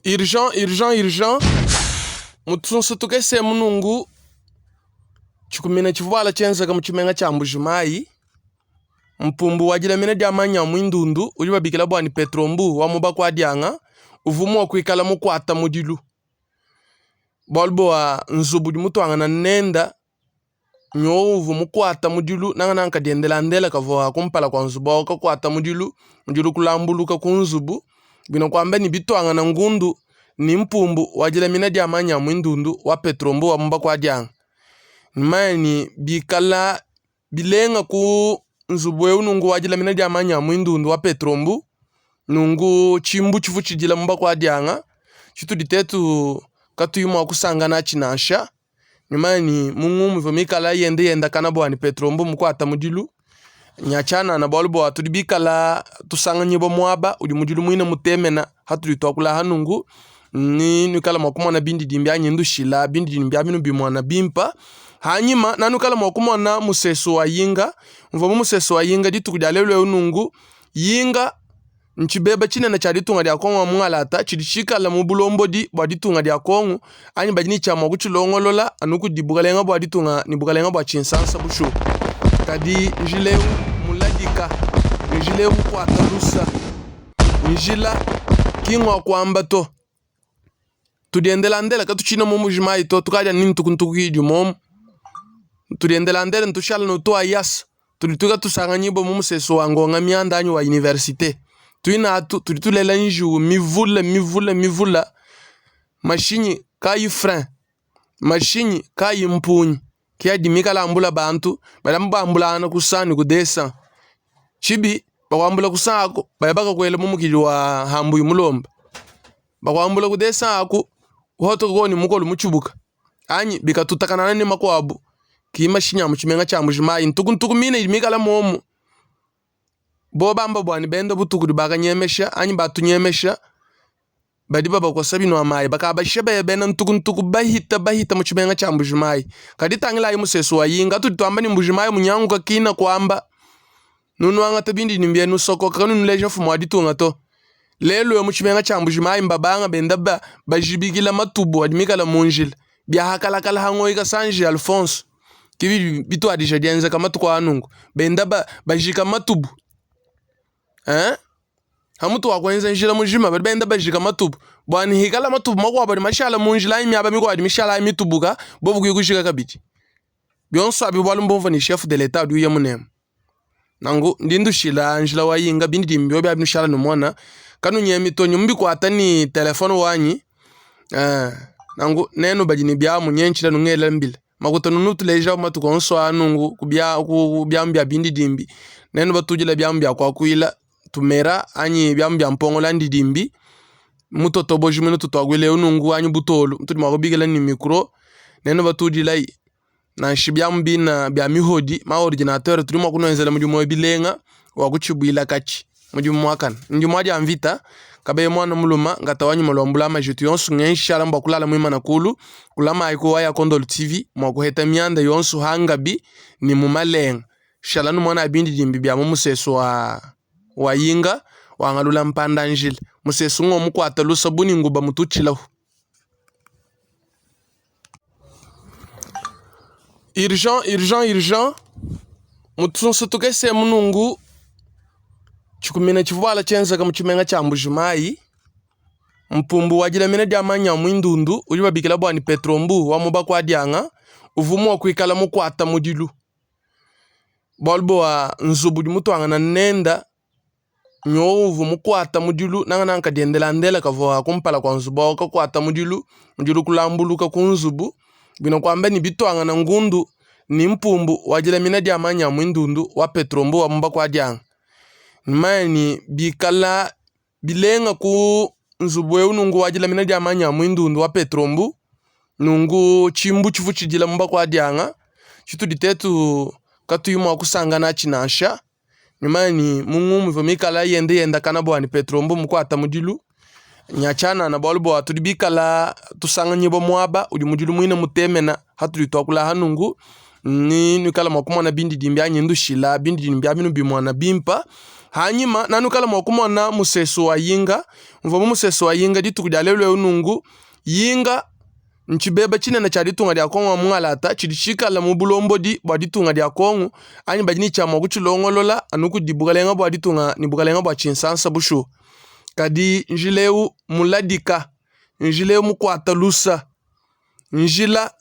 Urgent. Mutunsu tukese munungu. Chikumina chivuala chenza kama chimenga cha mbujumai. Mpumbu wajila mine diamanya mwindundu. Ujiba bikila bwani petrombu. Wamuba kwa dianga. Uvumu wa kuikala mukwata mudilu. Bolbo wa nzubu di mutuanga na nenda. Nyo uvumu kwata mudilu. Nanga kadiendelandela kavwa kumpala kwa nzubu. Waka kwata mudilu. Mudilu kulambuluka kunzubu. Bino kwa mbeni bituanga na ngundu. Ni mpumbu wajila mine diamanya mwindundu. Wa petrombu wamuba kwa dianga. Nimani bikala bilenga ku nzubwe unungu wajila mina diamanya mwindundu wa petrombu nungu chimbu chifu chijila mba kwa dianga chitu ditetu katu yumu wakusanga na chinasha. Nimani mungu mvumikala yenda kanabo wani petrombu mkwata mudilu nyachana na bolubo watudi bikala tusanga nyibo mwaba udi mudilu mwine mutemena hatu lituakula hanungu ni nukala mwakumwana bindi dimbia nyendu shila bindi dimbia minu bimwana bimpa. Hanyima nanukala mwakumwana museso wa yinga mvamu museso wa yinga ditu kudalelwe unungu yinga nchibeba chine na chaditunga dia kongo wa mungalata chidishika la mubulombo di baditunga dia kongo anyi bajini cha mwakuchilongolola anuku dibugalenga baditunga nibugalenga bwa chinsansa bushu kadi njileu muladika njileu kwa talusa njila kingwa kwa ambato tudiendelandela katuchina mumu jimai to tukaja nini tukuntuki momu tudiendelandela ntushala nutua yas tulituka tusanga nyibo mumu seso wangonga mianda anyu wa universite tuina atu tulitulela nju mivula mashini kayi frein mashini kayi mpunyi kia dimikala ambula bantu balamba ambulana kusani kudesa chibi bakwambula kusako bayabaka kwele mumu kijwa hambu yumulomba bakwambula kudesa ako hoto goni mukolu muchubuka anyi bikatutakana nani makwabu kima shinya muchimenga cha mujimai ntukuntuku mine imikala momu bobamba bwani bendo butuku dibaga nyemesha anyi batu nyemesha badiba bakosabi no amai bakaba shebe bena ntukuntuku bahita muchimenga cha mujimai kaditangila yi museso wa yinga tutwamba ni mujimai munyangu kakina kwamba nunwanga tabindi nimbye nusoko kanu nuleja fumu aditunga to lelo muchimenga cha mujimai mbabanga benda bajibigila matubu adimikala munjil bya hakala hango ika Sanji Alphonse kibi bitu adija dienza kama tukwa anungu benda bajika matubu hamutu wakwenza njila mujima benda bajika matubu bwani hikala matubu makwa bari mashala munjila imi aba mikwa admishala imi tubuka bobu kuyikushika kabiti byonso abi bwalumbo ni chef de l'état du yamunem nangu ndindu shila njila wa yinga bindi dimbyo bya admishala no mwana kanu nyemi to nyumbi kwata ni telefone wanyi nangu neno bajini bya munyenchila nungela mbile makuta nunutu leja matukonso anungu kubyambya bindi dimbi neno batujila byambya kwa kuila tumera anyi byambya mpongola ndidimbi mutoto bojimeno tutwagwele unungu anyi butolu mtudi makobigela ni mikro neno batujila na shibyambi na bya mihodi ma ordinateur tuli makunwenzela mujumo bilenga wakuchibwila kachi mujumo mwakana njumo aja amvita kabe mwana muluma ngatawanyi molombula majitu yonsu ngenshala mba kulala mwima na kulu kulama aiko waya Kondolo TV mwakuheta mianda yonsu hangabi ni mumalenga shalanu mwana abindi dimbi bya museso wa yinga wangalula mpanda njile museso ngo mukwata lusabuni nguba mutuchilahu. Urgent mutunsu tukese munungu chikumina chivuala chenza kama chimenga cha mbujumai mpumbu wajila mine diamanya mwindundu ujiba bikila bwani petrombu wamuba kwa dianga uvumu wa kuikala mukwata mudilu bolbo wa nzubu di mutuanga na nenda nyo uvumu kwata mudilu nanga kadiendelandela kavwa kumpala kwa nzubu waka kwata mudilu kulambuluka kunzubu bino kwa mbeni bituanga na ngundu ni mpumbu wajila mine diamanya mwindundu wa petrombu wamuba kwa dianga. Nimani bikala bilenga ku nzubwe unungu wajila mina diamanya mwindundu wa petrombu nungu chimbu chifu chijila mba kwa dianga chitu ditetu katu yumu wakusanga na chinasha. Nimani mungu mvumikala yenda kanabo wani petrombu mkwata mudilu nyachana na bolubo watudi bikala tusanga nyibo mwaba udi mudilu mwine mutemena hatu lituakula hanungu ni nukala mwakumwana bindi dimbia nyendu shila bindi dimbia minu bimwana bimpa hanyuma nanukala mwakumona museso wa yinga mvomo museso wa yinga dituku dia lelo unungu yinga nchibeba chinene cha ditunga dia kongo mngalata chidishikala mubulombodi bwa ditunga dia kongo anyi bajini cha mwakuchilongolola anuku dibugalenga bwa ditunga nibugalenga bwa chinsansa bushu kadi njileu muladika njileu mukwata lusa njila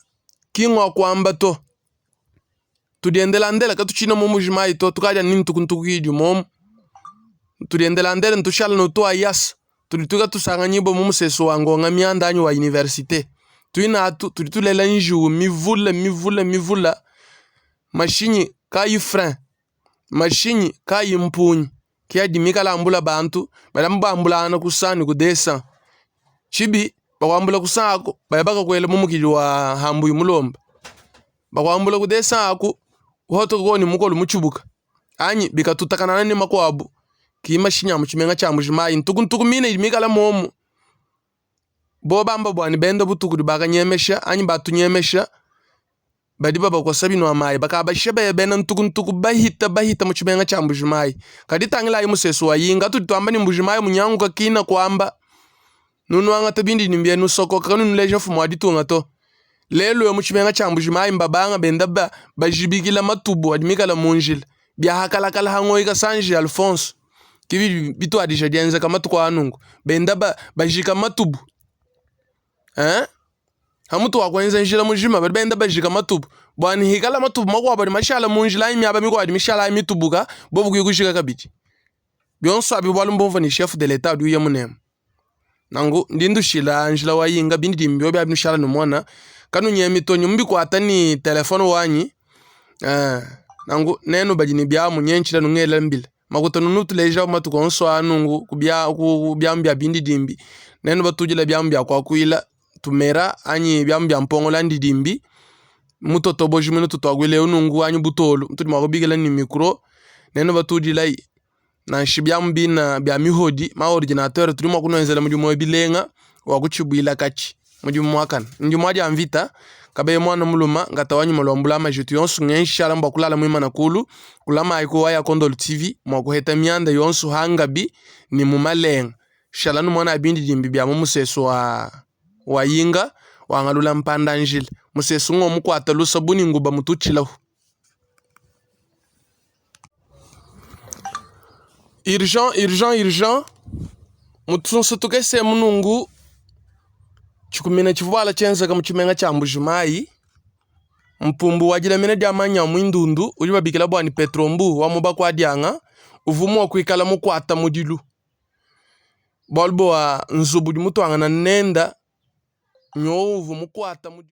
kingwa kwamba to tudiendelandela katuchina mumu jimayi to tukaja nini tukuntuku hiju momu tudiendelandela ntushala nutu ayas tudituka tusanga nyibo mumu seso wangonga mianda anyu wa universite tuina atu tuditulela njiu mivula mashinyi kayi frein mashinyi kayi mpunyi kia dimikala ambula bantu balambu ambulana kusani kudesa chibi bakwambula kusako bayabaka kwele mumu kiju wa hambu yumulomba bakwambula kudesa aku hoto goni mukolu muchubuka anyi bikatutakana nani makwabu kima shinya muchimenga cha mujimayi ntukuntuku mine imikala momu bobamba bwani benda butuku dibaka nyemesha anyi batu nyemesha badiba bakwasabi no amayi bakabashe bena ntukuntuku bahita muchimenga cha mujimayi kaditangila yi museso wa yinga tutwamba ni mujimayi munyangu kakina kwamba nunuanga tabindi nimbia nusoko kanu nuleja fumu aditunga to lelo muchimenga cha mujimayi mbabanga benda bajibikila matubu adimikala munjila bia hakala hangoyi ka Sanji Alphonse kibi bitu adisha dienza kama tukwa anungu benda bajika matubu hamutu wakwenza njila mujima benda bajika matubu bwani hikala matubu makwa bari mashala munjila imi aba mikwa adimishalla mitubuka bobu kuyikushika kabiti bionso abi bwalumbo ni chef de l'état du yamunem nangu ndindu shila njila wa yinga bindi dimbio bya abimishalla numwana kanu nyemitonyo mbikwata ni telefone wanyi nangu nenu bajini bya munyenchila nungela mbila makutano nutuleja matukonso anungu kubya mbya bindi dimbi nenu batujila bya mbya kwa kuila tumera anyi bya mbya mpongola ndidimbi mutoto bojimino tutwagwile unungu anyi butolu mtudi makubigela ni mikro nenu batujila na shibya mbina bya mihodi ma ordinateur tuli makunwenzela mujumo bilenga wakuchibwila kachi mujumo mwakana njumo adia mvita kabe mwana muluma ngatawanyi malwambula majitu yonsu ngenshala mba kulala mwima na kulu kulama aiko waya Kondolo TV mwakuheta mianda yonsu hangabi ni mumalenga shalanu mwana abindi dimbi bya museso wa yinga wangalula mpanda njila museso ngo mukwata lusa buni nguba mutuchilahu urgent mutunsu tukese munungu chikumina chivuala chenzaga muchimenga cha mbujimayi mpumbu wajila mine diamanya mwindundu uliba bikila bwani petrombu wa muba kwa dianga uvumu wa kuikala mukwata mudilu bolbo wa nzubu di mutuanga na nenda nyo uvumu kwata mudilu